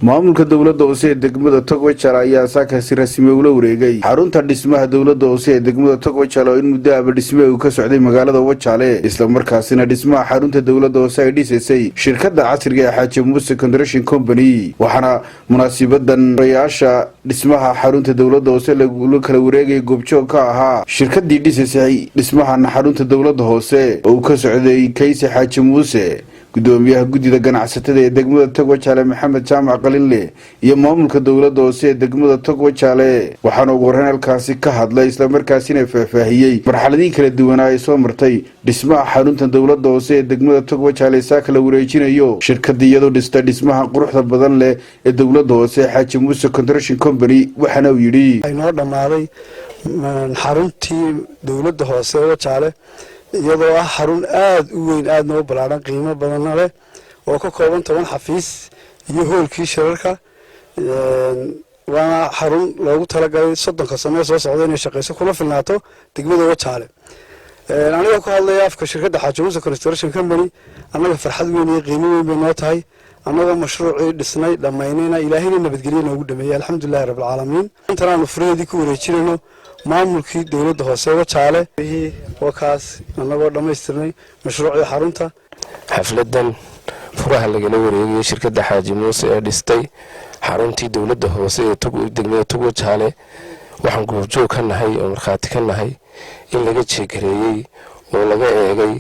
maamulka dawlada hoose ee degmada Togwajal ayaa saakasi rasmi ula wareegay xarunta dhismaha dawlada hoose ee degmada Togwajal oo in muddo ah dhismaha uu ka socday magaalada Wajaale isla markaasina dhismaha xarunta dawlada hoose ay dhisay shirkadda casriga ah Xaaji Muuse Construction Company waxaana munaasibadan furayashii dhismaha xarunta dawlada hoose lagu kala wareegay goobjoog ka ahaa shirkaddii dhisay dhismaha xarunta dawlada hoose oo ka socday kaysi Xaaji Muuse gudoomiyaha gudida ganacsatada ee degmada Togwajal Maxamed Jaamac Qalinle iyo maamulka dawladda hoose ee degmada Togwajal waxaana ugu horreyn halkaasi ka hadlay isla markaasina faahfaahiyay marxaladii kala duwan ay soo martay dhismaha xarunta dawladda hoose ee degmada Togwajal saa kala wareejinayo shirkadiyadu dhistay dhismaha quruxda badan leh ee dawladda hoose Xaaji Muuse Construction Company waxaana uu yiri aynoo dhamaaday xaruntii dawladda hoose ee Wajaale iyadoo ah xarun aad u weyn aad noo balaaran qiimo badan leh oo ka kooban 10 xafiis iyo hoolkii shirarka waa xarun loogu talagalay 30 sano soo socda inay shaqeyso kula filnaato degmada Wajaale aniga ku hadlaya afka shirkadda Xaaji Muuse Construction Company anaga farxad weyn iyo qiimo weyn bay noo tahay anaga mashruucii dhisnay dhamaynayna ilaahayna nabadgeliyo noogu dhameeyay alxamdulillaah rabbil caalamiin intaan fureedii ku wareejinayno maamulkii dawladda hoose Wajaale wakaas anagoo dhamaystirnay mashruucii xarunta xafladan furaha laga wareegay shirkadda Xaaji Muuse ee dhistay xaruntii dawladda hoose ee degmada Togwajal waxaan goobjoog ka nahay oo marxaati ka nahay in laga jeegareeyay oo laga eegay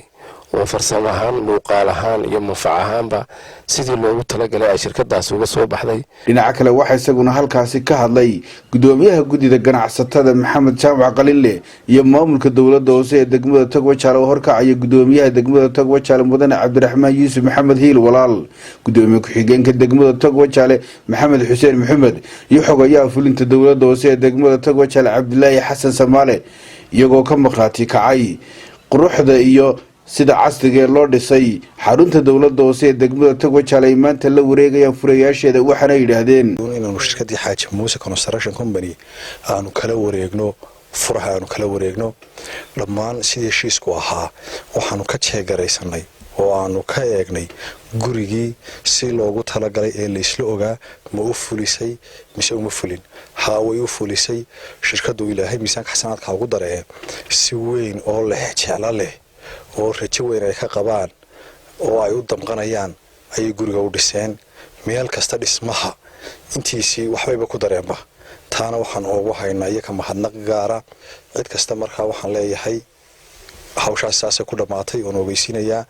oo farsamo ahaan muuqaal ahaan iyo manfac ahaanba sidii loogu talagalay ay shirkadaas uga soo baxday dhinaca kale waxa isaguna halkaasi ka hadlay gudoomiyaha gudida ganacsatada Maxamed Jaamac Qalinle iyo maamulka dawladda hoose ee degmada Togwajal oo horkacaya gudoomiyaha degmada Togwajal mudane Cabdiraxmaan Yuusuf Maxamed Hiil walaal gudoomiye ku-xigeenka degmada Togwajal Maxamed Xuseen Maxamed iyo xogayaha fulinta dawladda hoose ee degmada Togwajal Cabdilaahi Xasan Samaale iyagoo ka maqlaati kacay quruxda iyo sida casriga loo dhisay xarunta dawladda hoose ee degmada Togwajal ay maanta la wareegayaan furayasheeda waxaana yiraahdeen inuu shirkadii Xaaji Muuse Construction Company aanu kala wareegno furaha aanu kala wareegno dhammaan sidii heshiisku ahaa waxaanu ka jeegaraysanay oo aanu ka eegnay gurigii si loogu talagalay ee la isla ogaa ma u fulisay mise uma fulin way u fulisay shirkadu ilaahay miisaanka xasanaadka ugu daree si weyn oo leh jecel leh oo rajo weyn ay ka qabaan oo ay u damqanayaan ay guriga u dhiseen meel kasta dhismaha intiisi waxbayba ku dareenba taana waxaan ugu haynaa iyaga mahadnaq gaara cid kasta markaa waxaan leeyahay hawshaas saas ku dhamaatay oo ogeysiinaya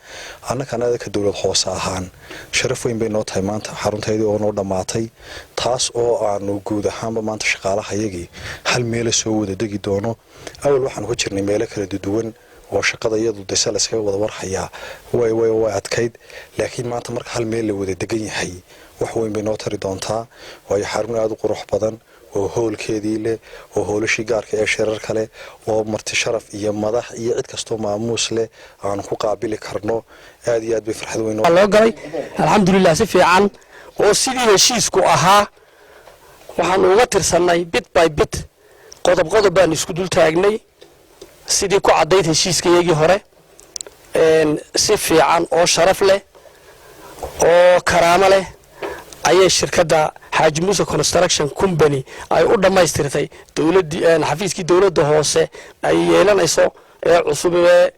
annagana ka dawlad hoose ahaan sharaf weyn bay noo tahay maanta xarunteedii oo noo dhamaatay taas oo aanu guud ahaanba maanta shaqaalaha iyagii hal meel soo wada degi doono awal waxaan ku jirnay meel kala duwan oo shaqada iyadu dhisal iska wada warhaya way adkayd laakiin maanta marka hal meel la wada degan yahay wax weyn bay noo tari doontaa oo xarun aad u qurux badan oo hoolkeedii leh oo hoolashii gaarka ee shirar kale oo marti sharaf iyo madax iyo cid kasto maamuus leh aan ku qaabili karno aad iyo aad bay farxad weyn loo galay alxamdulillaah si fiican oo sidii heshiisku ahaa waxaan uga tirsanay bit by bit qodob baan isku dul taagnay sidii ku cadayd heshiiskayagii hore si fiican oo sharaf leh oo karaamo leh ayay shirkadda Xaaji Muuse Construction Company ay u dhamaystirtay dawladii xafiiskii dawladda hoose ay yeelanayso ee cusub ee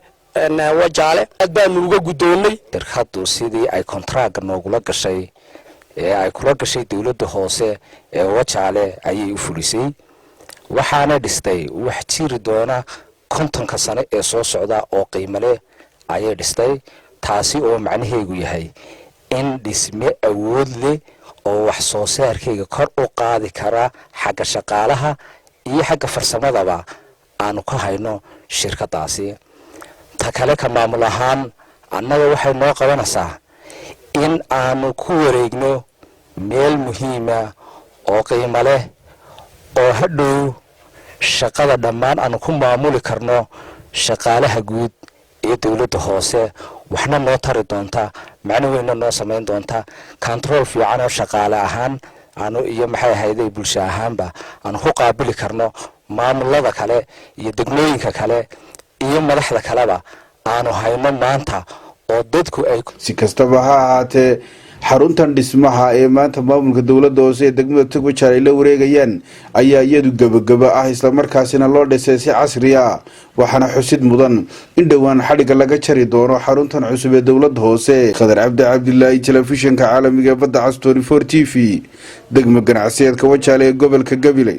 Wajaale aad baan uga gudoonay shirkadu sidii ay contract noogula gashay ee ay kula gashay dawladda hoose ee Wajaale ayay u fulisay waxaana dhistay wax jiri doona 50 sano ee soo socda oo qiimo leh ayay dhistay taasi oo macnaheedu yahay in dhisme awood leh oo wax soo saarkayga kor u qaadi kara xagga shaqaalaha iyo xagga farsamadaba aanu ka hayno shirkadaasi ta kale ka maamul ahaan annaga waxay noo qabanaysaa in aanu ku wareegno meel muhiim ah oo qiimo leh oo hadhow shaqada dhammaan aanu ku maamuli karno shaqaalaha guud ee dawladda hoose waxna noo tari doonta macna weyn noo sameyn doonta control fiican oo shaqaale ahaan aanu iyo maxay ahayd bulsho ahaanba aanu ku qaabili karno maamulada kale iyo degmooyinka kale iyo madaxda kaleba aanu hayno maanta oo dadku ay si kastaba ha ahaatee xaruntan dhismaha ee maanta maamulka dawladda hoose ee degmada Tog Wajaale ay la wareegayaan ayaa iyadu gabagaba ah isla markaasina loo dhisay si casri ah waxaana xusid mudan in dhawaan xadhiga laga jari doono xaruntan cusub ee dawladda hoose. Khadar Cabdi telefishinka caalamiga badda Cas 24 TV degmo ganacsiyeedka Wajaale ee gobolka Gabiley.